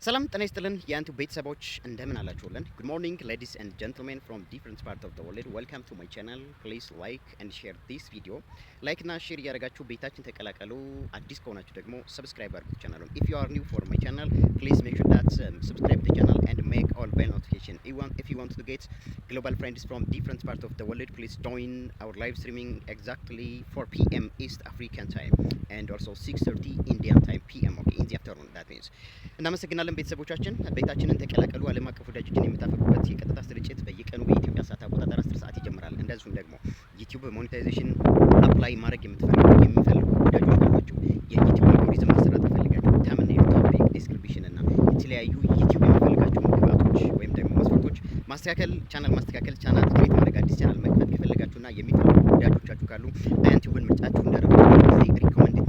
ሰላም ጤና ይስጥልን የአንቱ ቤተሰቦች እንደምን አላችሁልን? Good morning ladies and gentlemen from different parts of the world. Welcome to my channel. Please like and share this video. ላይክ እና ሼር እያደረጋችሁ ቤታችን ተቀላቀሉ። አዲስ ከሆናችሁ ደግሞ ሰብስክራይብ አድርጉት ቻናሉን. If you are new for my channel, please make sure that subscribe the channel and make all bell notification. If you want to get global friends from different parts of the world, please join our live streaming exactly 4 p.m. East African time and also 6:30 Indian time p.m. Okay, in the afternoon that means. እናመሰግናለን ቤተሰቦቻችን ቤታችንን ተቀላቀሉ። ዓለም አቀፍ ወዳጆችን የምታፈቁበት የቀጥታ ስርጭት በየቀኑ በኢትዮጵያ ሰዓት አቆጣጠር 10 ሰዓት ይጀምራል። እንደዚሁም ደግሞ ዩቲዩብ ሞኔታይዜሽን አፕላይ ማድረግ የሚፈልጉ ወዳጆች ካሏችሁ የዩቲዩብ አልጎሪዝም ማሰራት ይፈልጋሉ። ተምኔል፣ ቶፒክ፣ ዲስክሪፕሽን እና የተለያዩ ዩቲዩብ የሚፈልጋቸው ግብአቶች ወይም ደግሞ መስፈርቶች ማስተካከል ቻናል ክሬት ማድረግ አዲስ ቻናል መክፈት ከፈለጋችሁና የሚፈልጉ ወዳጆቻችሁ ካሉ አያንቲዩብን ምርጫችሁ እንዳደረጉ ጊዜ ሪኮመንድ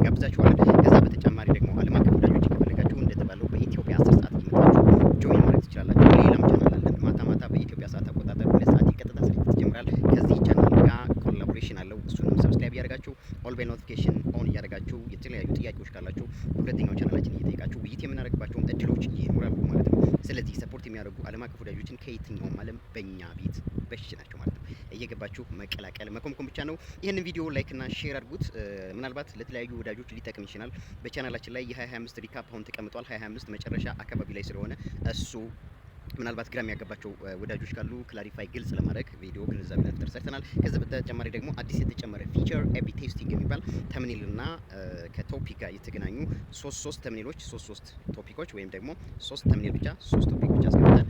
ጋብዛችኋል። ከዛ በተጨማሪ ደግሞ ዓለም አቀፍ ወዳጆች ከፈለጋችሁ እንደተባለው በኢትዮጵያ 10 ሰዓት እየመጣችሁ ጆይን ማድረግ ትችላላችሁ። ሌላም ቻናል አለን። ማታ በኢትዮጵያ ሰዓት አቆጣጠር 2 ሰዓት የቀጥታ ስርጭት ይጀምራል። ከዚህ ቻናል ጋር ኮላቦሬሽን አለው። እሱንም ሰብስክራይብ እያደረጋችሁ ኦል ቤል ኖቲፊኬሽን ኦን እያደረጋችሁ የተለያዩ ጥያቄዎች ካላችሁ ሁለተኛው ቻናላችን እየጠየቃችሁ ውይይት የምናደርግባቸውን እድሎች ይኖራሉ ማለት ነው። ስለዚህ ሰፖርት የሚያደርጉ ዓለም አቀፍ ወዳጆችን ከየትኛውም ዓለም በእኛ ቤት በሽ ናቸው ማለት ነው። እየገባችሁ መቀላቀል መኮምኮም ብቻ ነው። ይህንን ቪዲዮ ላይክ እና ሼር አድርጉት። ምናልባት ለተለያዩ ወዳጆች ሊጠቅም ይችላል። በቻናላችን ላይ የ2025 ሪካፕ አሁን ተቀምጧል። 2025 መጨረሻ አካባቢ ላይ ስለሆነ እሱ ምናልባት ግራ የሚያገባቸው ወዳጆች ካሉ ክላሪፋይ ግልጽ ለማድረግ ቪዲዮ ግንዛቤ ለመፍጠር ሰርተናል። ከዚህ በተጨማሪ ደግሞ አዲስ የተጨመረ ፊቸር ኤቢ ቴስቲንግ የሚባል ተምኔልና ከቶፒክ ጋር የተገናኙ ሶስት ተምኔሎች ሶስት ቶፒኮች ወይም ደግሞ ሶስት ተምኔል ብቻ ሶስት ቶፒክ ብቻ አስቀምጠን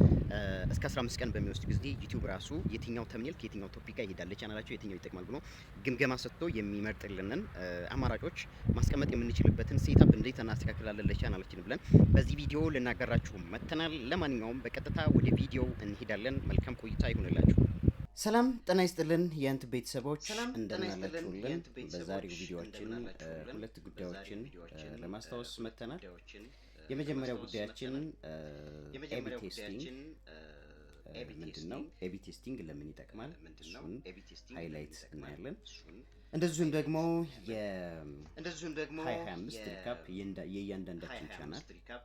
እስከ 15 ቀን በሚወስድ ጊዜ ዩቲዩብ ራሱ የትኛው ተምኔል ከየትኛው ቶፒክ ጋር ይሄዳል፣ ለቻናላቸው የትኛው ይጠቅማል ብሎ ግምገማ ሰጥቶ የሚመርጥልንን አማራጮች ማስቀመጥ የምንችልበትን ሴታፕ እንዴት እናስተካክላለን ለቻናላችን ብለን በዚህ ቪዲዮ ልናገራችሁ መጥተናል። ለማንኛውም በቀጥታ ወደ ቪዲዮ እንሄዳለን። መልካም ቆይታ ይሁንላችሁ። ሰላም ጤና ይስጥልን የአንቱ ቤተሰቦች እንደምን አላችሁልን? በዛሬው ቪዲዮአችን ሁለት ጉዳዮችን ለማስታወስ መጥተናል። የመጀመሪያው ጉዳያችን ኤቢ ቴስቲንግ ምንድን ነው? ኤቢ ቴስቲንግ ለምን ይጠቅማል? እሱን ሃይላይት እናያለን። እንደዚሁም ደግሞ የ2025 ሪካፕ የእያንዳንዳችን ቻናል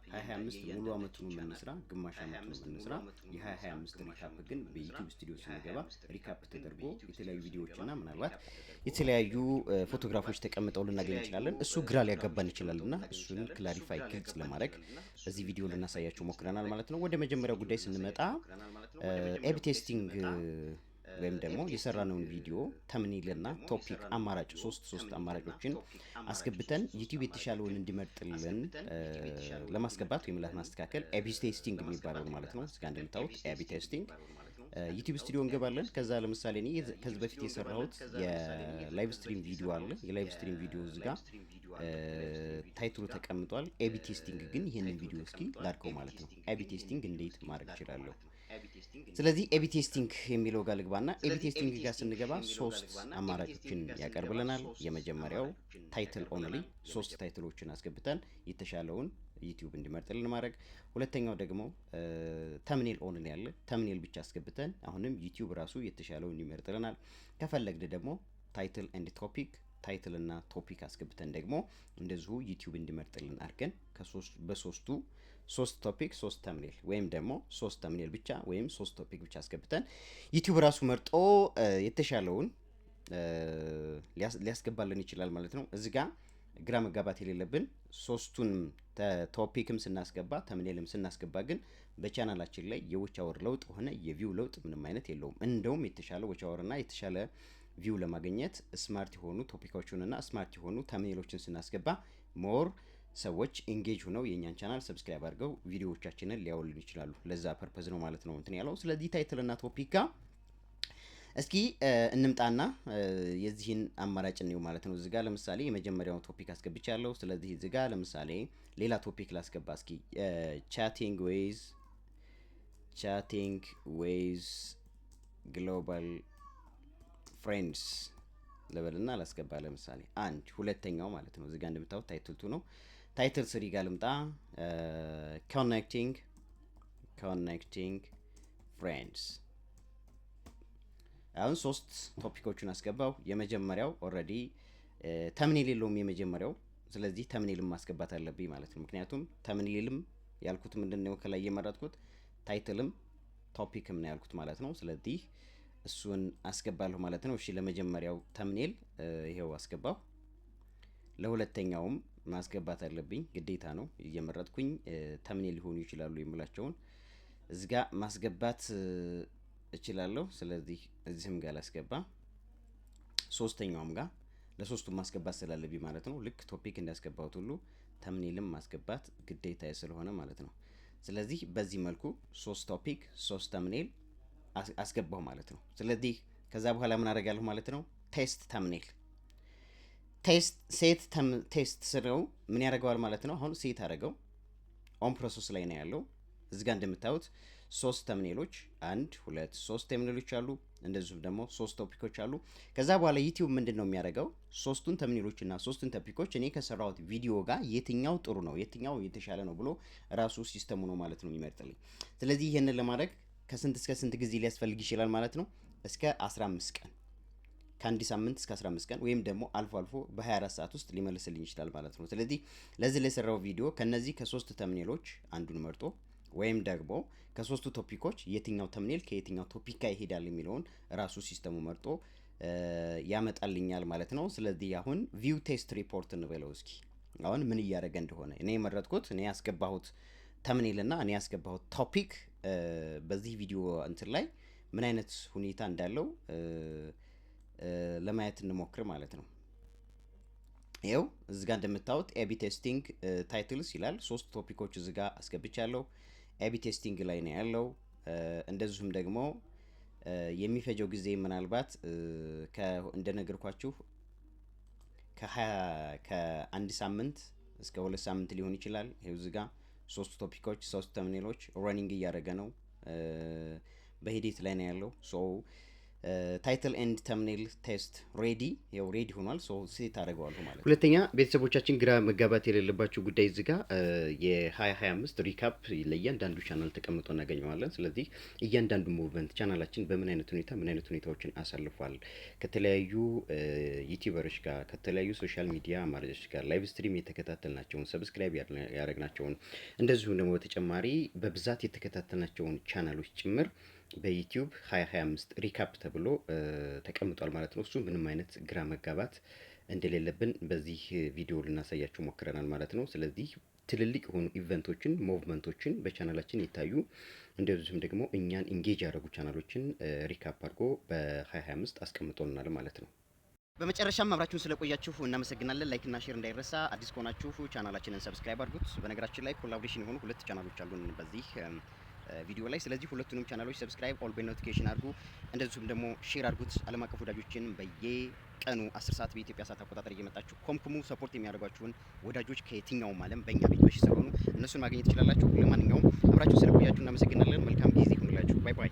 2025 ሙሉ አመቱን የምንስራ ግማሽ አመቱን የምንስራ የ2025 ሪካፕ ግን በዩቲዩብ ስቱዲዮ ስንገባ ሪካፕ ተደርጎ የተለያዩ ቪዲዮዎችና ምናልባት የተለያዩ ፎቶግራፎች ተቀምጠው ልናገኝ እንችላለን። እሱ ግራ ሊያጋባን ይችላልና እሱን ክላሪፋይ ግልጽ ለማድረግ በዚህ ቪዲዮ ልናሳያችሁ ሞክረናል ማለት ነው። ወደ መጀመሪያው ጉዳይ ስንመጣ ኤቢ ቴስቲንግ ወይም ደግሞ የሰራነውን ቪዲዮ ተምኔልና ቶፒክ አማራጭ ሶስት አማራጮችን አስገብተን ዩቲዩብ የተሻለውን እንዲመርጥልን ለማስገባት ወይም ለማስተካከል ኤቢ ቴስቲንግ የሚባለው ማለት ነው። እስከ እንደምታውቁት ኤቢ ቴስቲንግ ዩቲዩብ ስቱዲዮ እንገባለን። ከዛ ለምሳሌ እኔ ከዚህ በፊት የሰራሁት የላይቭ ስትሪም ቪዲዮ አለ። የላይቭ ስትሪም ቪዲዮ እዚህ ጋር ታይትሉ ተቀምጧል። ኤቢ ቴስቲንግ ግን ይሄንን ቪዲዮ እስኪ ላድርገው ማለት ነው። ኤቢ ቴስቲንግ እንዴት ማድረግ እችላለሁ? ስለዚህ ኤቢ ቴስቲንግ የሚለው ጋር ልግባና ኤቢ ቴስቲንግ ጋር ስንገባ ሶስት አማራጮችን ያቀርብልናል። የመጀመሪያው ታይትል ኦንሊ፣ ሶስት ታይትሎችን አስገብተን የተሻለውን ዩቲዩብ እንዲመርጥልን ማድረግ። ሁለተኛው ደግሞ ተምኔል ኦንሊ ያለ ተምኔል ብቻ አስገብተን አሁንም ዩቲዩብ ራሱ የተሻለውን ይመርጥልናል። ከፈለግን ደግሞ ታይትል ኤንድ ቶፒክ ታይትል እና ቶፒክ አስገብተን ደግሞ እንደዚሁ ዩቲዩብ እንዲመርጥልን አድርገን በሶስቱ ሶስት ቶፒክ ሶስት ተምኔል ወይም ደግሞ ሶስት ተምኔል ብቻ ወይም ሶስት ቶፒክ ብቻ አስገብተን ዩቲዩብ ራሱ መርጦ የተሻለውን ሊያስገባልን ይችላል ማለት ነው። እዚህ ጋር ግራ መጋባት የሌለብን ሶስቱን ቶፒክም ስናስገባ ተምኔልም ስናስገባ ግን በቻናላችን ላይ የዎች አወር ለውጥ ሆነ የቪው ለውጥ ምንም አይነት የለውም። እንደውም የተሻለ ዎች አወር እና የተሻለ ቪው ለማግኘት ስማርት የሆኑ ቶፒኮችንና ስማርት የሆኑ ተምኔሎችን ስናስገባ ሞር ሰዎች ኢንጌጅ ሆነው የኛን ቻናል ሰብስክራይብ አድርገው ቪዲዮዎቻችንን ሊያውሉን ይችላሉ። ለዛ ፐርፐዝ ነው ማለት ነው እንትን ያለው። ስለዚህ ታይትልና ቶፒክ ጋር እስኪ እንምጣና የዚህን አማራጭ ነው ማለት ነው። እዚህ ጋር ለምሳሌ የመጀመሪያውን ቶፒክ አስገብቻለሁ። ስለዚህ እዚህ ጋር ለምሳሌ ሌላ ቶፒክ ላስገባ እስኪ ቻቲንግ ዌይዝ ግሎባል ፍሬንድስ ለበልና ላስገባ። ለምሳሌ ሁለተኛው ማለት ነው። እዚህ ጋር እንደምታዩት ታይትል 2 ነው። ታይትል 3 ጋር ልምጣ። ኮኔክቲንግ ፍሬንድስ። አሁን ሶስት ቶፒኮችን አስገባው። የመጀመሪያው ኦልሬዲ ተምኔል የለውም የመጀመሪያው። ስለዚህ ተምኔልም ማስገባት አለብኝ ማለት ነው። ምክንያቱም ተምኔልም ያልኩት ምንድነው ከላይ የመረጥኩት ታይትልም ቶፒክም ነው ያልኩት ማለት ነው። ስለዚህ እሱን አስገባለሁ ማለት ነው። እሺ ለመጀመሪያው ተምኔል ይሄው አስገባሁ። ለሁለተኛውም ማስገባት አለብኝ ግዴታ ነው። እየመረጥኩኝ ተምኔል ሊሆኑ ይችላሉ የምላቸውን እዚጋ ማስገባት እችላለሁ። ስለዚህ እዚህም ጋር ላስገባ፣ ሶስተኛውም ጋር ለሶስቱም ማስገባት ስላለብኝ ማለት ነው። ልክ ቶፒክ እንዳስገባሁት ሁሉ ተምኔልም ማስገባት ግዴታ ስለሆነ ማለት ነው። ስለዚህ በዚህ መልኩ 3 ቶፒክ 3 ተምኔል አስገባሁ ማለት ነው። ስለዚህ ከዛ በኋላ ምን አደርጋለሁ ማለት ነው? ቴስት ተምኔል ቴስት ስለው ምን ያደርገዋል ማለት ነው? አሁን ሴት አደረገው ኦን ፕሮሰስ ላይ ነው ያለው። እዚህ ጋር እንደምታዩት 3 ተምኔሎች 1 2 3 ተምኔሎች አሉ። እንደዚሁም ደግሞ 3 ቶፒኮች አሉ። ከዛ በኋላ ዩቲዩብ ምንድነው የሚያደርገው? 3ቱን ተምኔሎች እና 3ቱን ቶፒኮች እኔ ከሰራሁት ቪዲዮ ጋር የትኛው ጥሩ ነው የትኛው የተሻለ ነው ብሎ ራሱ ሲስተሙ ነው ማለት ነው የሚመርጥልኝ። ስለዚህ ይሄንን ለማድረግ ከስንት እስከ ስንት ጊዜ ሊያስፈልግ ይችላል ማለት ነው? እስከ 15 ቀን ከአንድ ሳምንት እስከ 15 ቀን ወይም ደግሞ አልፎ አልፎ በ24 ሰዓት ውስጥ ሊመልስልኝ ይችላል ማለት ነው። ስለዚህ ለዚህ ለሰራው ቪዲዮ ከነዚህ ከ3 ተምኔሎች አንዱን መርጦ ወይም ደግሞ ከ3ቱ ቶፒኮች የትኛው ተምኔል ከየትኛው ቶፒክ ጋር ይሄዳል የሚለውን ራሱ ሲስተሙ መርጦ ያመጣልኛል ማለት ነው። ስለዚህ አሁን ቪው ቴስት ሪፖርት እንበለው እስኪ አሁን ምን እያደረገ እንደሆነ። እኔ የመረጥኩት እኔ ያስገባሁት ተምኔል እና እኔ ያስገባሁት ቶፒክ በዚህ ቪዲዮ እንትን ላይ ምን አይነት ሁኔታ እንዳለው ለማየት እንሞክር ማለት ነው። ይኸው እዚህ ጋር እንደምታዩት ኤቢ ቴስቲንግ ታይትልስ ይላል። 3 ቶፒኮች እዚህ ጋር አስገብቻለሁ። ኤቢ ቴስቲንግ ላይ ነው ያለው። እንደዚሁም ደግሞ የሚፈጀው ጊዜ ምናልባት እንደነገርኳችሁ ከ1 ሳምንት እስከ 2 ሳምንት ሊሆን ይችላል። ይኸው እዚህ ጋር 3 ቶፒኮች 3 ተምኔሎች ራኒንግ እያደረገ ነው፣ በሂደት ላይ ነው ያለው። ሶ ታይትል ኤንድ ተምኔል ቴስት ሬዲ ያው ሬዲ ሆኗል። ሶ ሴት አደርገዋለሁ ማለት ነው። ሁለተኛ ቤተሰቦቻችን ግራ መጋባት የሌለባችሁ ጉዳይ እዚህ ጋር የ2025 ሪካፕ ለእያንዳንዱ ቻናል ተቀምጦ እናገኘዋለን። ስለዚህ እያንዳንዱ ሙቭመንት ቻናላችን በምን አይነት ሁኔታ ምን አይነት ሁኔታዎችን አሳልፏል ከተለያዩ ዩቲዩበሮች ጋር ከተለያዩ ሶሻል ሚዲያ አማራጮች ጋር ላይቭ ስትሪም የተከታተልናቸውን ሰብስክራይብ ያደረግናቸውን እንደዚሁም ደግሞ በተጨማሪ በብዛት የተከታተልናቸውን ቻናሎች ጭምር በዩቲዩብ 2025 ሪካፕ ተብሎ ተቀምጧል ማለት ነው። እሱ ምንም አይነት ግራ መጋባት እንደሌለብን በዚህ ቪዲዮ ልናሳያችሁ ሞክረናል ማለት ነው። ስለዚህ ትልልቅ የሆኑ ኢቨንቶችን ሙቭመንቶችን በቻናላችን የታዩ እንደዚሁም ደግሞ እኛን ኢንጌጅ ያደረጉ ቻናሎችን ሪካፕ አድርጎ በ2025 አስቀምጦልናል ማለት ነው። በመጨረሻም አብራችሁን ስለቆያችሁ እናመሰግናለን። ላይክ እና ሼር እንዳይረሳ። አዲስ ከሆናችሁ ቻናላችንን ሰብስክራይብ አድርጉት። በነገራችን ላይ ኮላቦሬሽን የሆኑ 2 ቻናሎች አሉን በዚህ ቪዲዮ ላይ። ስለዚህ ሁለቱንም ቻናሎች ሰብስክራይብ ኦል ቤል ኖቲፊኬሽን አድርጉ። እንደዚሁም ደግሞ ሼር አድርጉት። ዓለም አቀፍ ወዳጆችን በየቀኑ 10 ሰዓት በኢትዮጵያ ሰዓት አቆጣጠር እየመጣችሁ ኮምኩሙ ሰፖርት የሚያደርጓችሁን ወዳጆች ከየትኛውም ዓለም በእኛ ቤቶች ስለሆኑ እነሱን ማግኘት ትችላላችሁ። ለማንኛውም አብራችሁ ስለቆያችሁ እናመሰግናለን። መልካም ጊዜ ይሁንላችሁ። ባይ ባይ።